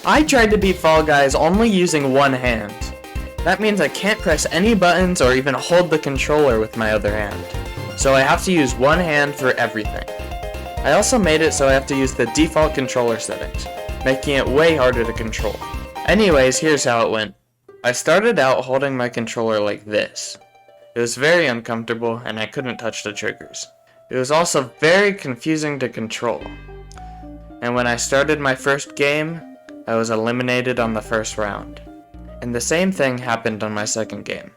I tried to beat Fall Guys only using one hand. That means I can't press any buttons or even hold the controller with my other hand. So I have to use one hand for everything. I also made it so I have to use the default controller settings, making it way harder to control. Anyways, here's how it went. I started out holding my controller like this. It was very uncomfortable and I couldn't touch the triggers. It was also very confusing to control. And when I started my first game, I was eliminated on the first round. And the same thing happened on my second game.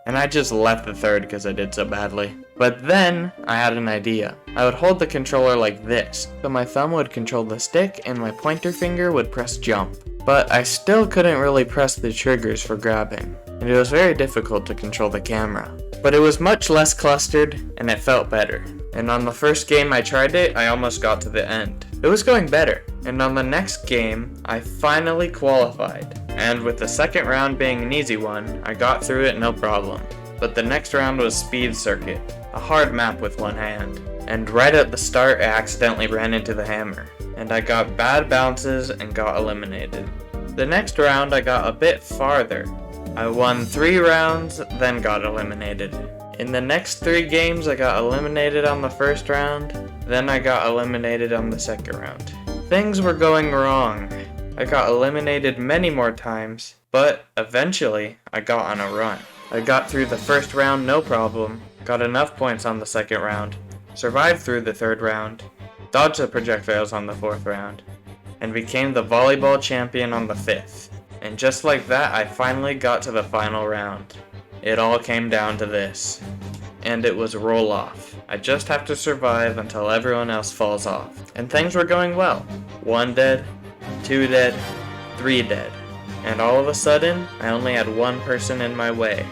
And I just left the third because I did so badly. But then, I had an idea. I would hold the controller like this, so my thumb would control the stick and my pointer finger would press jump. But I still couldn't really press the triggers for grabbing, and it was very difficult to control the camera. But it was much less clustered, and it felt better. And on the first game I tried it, I almost got to the end. It was going better, and on the next game, I finally qualified. And with the second round being an easy one, I got through it no problem. But the next round was Speed Circuit, a hard map with one hand. And right at the start, I accidentally ran into the hammer, and I got bad bounces and got eliminated. The next round I got a bit farther. I won 3 rounds, then got eliminated. In the next 3 games I got eliminated on the first round, then I got eliminated on the second round. Things were going wrong. I got eliminated many more times, but eventually I got on a run. I got through the first round no problem, got enough points on the second round, survived through the third round, dodged the projectiles on the fourth round, and became the volleyball champion on the fifth. And just like that, I finally got to the final round. It all came down to this. And it was roll off. I just have to survive until everyone else falls off. And things were going well. 1 dead, 2 dead, 3 dead. And all of a sudden, I only had 1 person in my way.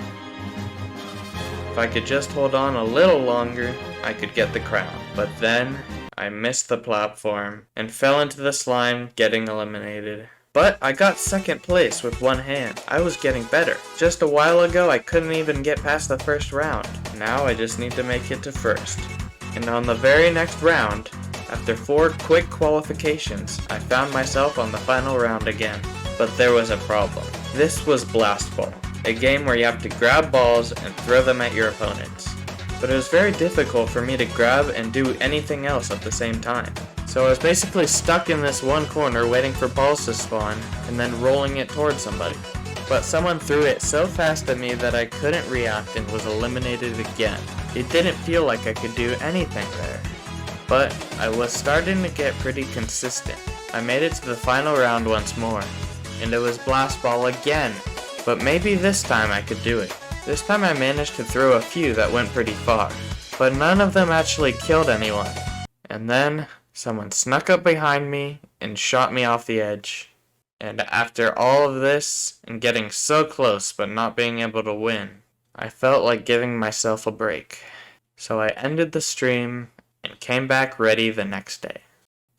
If I could just hold on a little longer, I could get the crown. But then, I missed the platform and fell into the slime, getting eliminated. But I got second place with 1 hand. I was getting better. Just a while ago, I couldn't even get past the first round. Now I just need to make it to first. And on the very next round, after 4 quick qualifications, I found myself on the final round again. But there was a problem. This was Blast Ball, a game where you have to grab balls and throw them at your opponents. But it was very difficult for me to grab and do anything else at the same time. So I was basically stuck in this one corner waiting for balls to spawn and then rolling it towards somebody. But someone threw it so fast at me that I couldn't react and was eliminated again. It didn't feel like I could do anything there. But I was starting to get pretty consistent. I made it to the final round once more, and it was Blast Ball again. But maybe this time I could do it. This time I managed to throw a few that went pretty far, but none of them actually killed anyone. And then someone snuck up behind me and shot me off the edge. And after all of this, and getting so close but not being able to win, I felt like giving myself a break. So I ended the stream and came back ready the next day.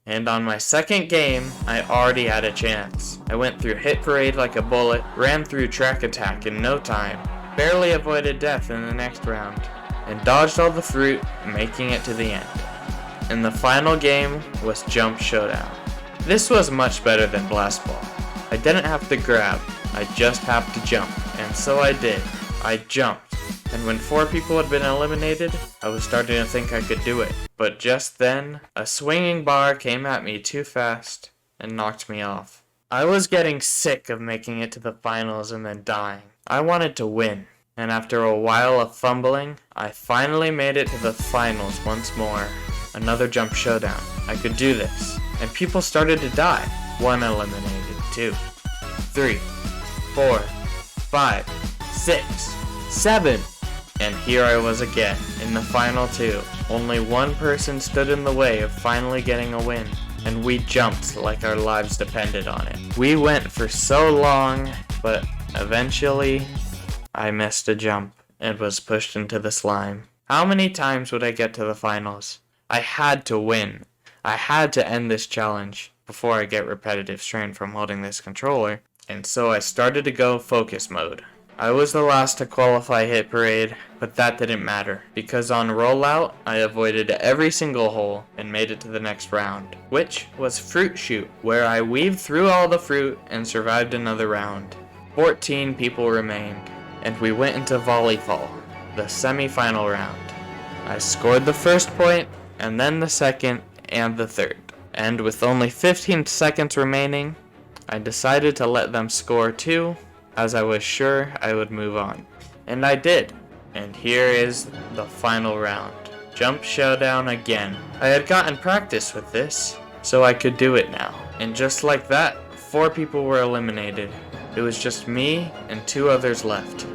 And on my second game, I already had a chance. I went through Hit Parade like a bullet, ran through Track Attack in no time, barely avoided death in the next round, and dodged all the fruit, making it to the end. And the final game was Jump Showdown. This was much better than Blast Ball. I didn't have to grab, I just had to jump, and so I did. I jumped, and when 4 people had been eliminated, I was starting to think I could do it. But just then, a swinging bar came at me too fast and knocked me off. I was getting sick of making it to the finals and then dying. I wanted to win, and after a while of fumbling, I finally made it to the finals once more. Another Jump Showdown. I could do this. And people started to die. 1 eliminated, 2, 3, 4, 5, 6, 7. And here I was again, in the final 2. Only 1 person stood in the way of finally getting a win. And we jumped like our lives depended on it. We went for so long, but eventually, I missed a jump and was pushed into the slime. How many times would I get to the finals? I had to win. I had to end this challenge before I get repetitive strain from holding this controller, and so I started to go focus mode. I was the last to qualify Hit Parade, but that didn't matter, because on rollout, I avoided every single hole and made it to the next round, which was Fruit Shoot, where I weaved through all the fruit and survived another round. 14 people remained, and we went into Volleyfall, the semi-final round. I scored the first point, and then the second, and the third. And with only 15 seconds remaining, I decided to let them score too, as I was sure I would move on. And I did. And here is the final round. Jump Showdown again. I had gotten practice with this, so I could do it now. And just like that, 4 people were eliminated. It was just me and 2 others left.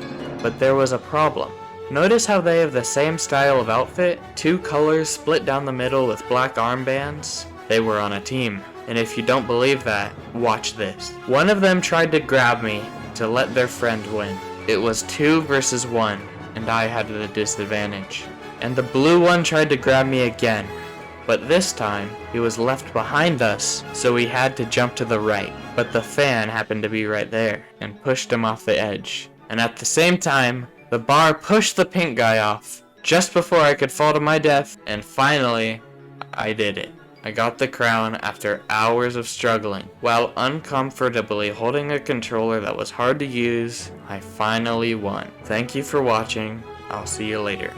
But there was a problem. Notice how they have the same style of outfit? 2 colors split down the middle with black armbands? They were on a team. And if you don't believe that, watch this. One of them tried to grab me to let their friend win. It was 2 versus 1, and I had the disadvantage. And the blue one tried to grab me again, but this time he was left behind us, so he had to jump to the right. But the fan happened to be right there and pushed him off the edge. And at the same time, the bar pushed the pink guy off just before I could fall to my death, and finally, I did it. I got the crown after hours of struggling. While uncomfortably holding a controller that was hard to use, I finally won. Thank you for watching. I'll see you later.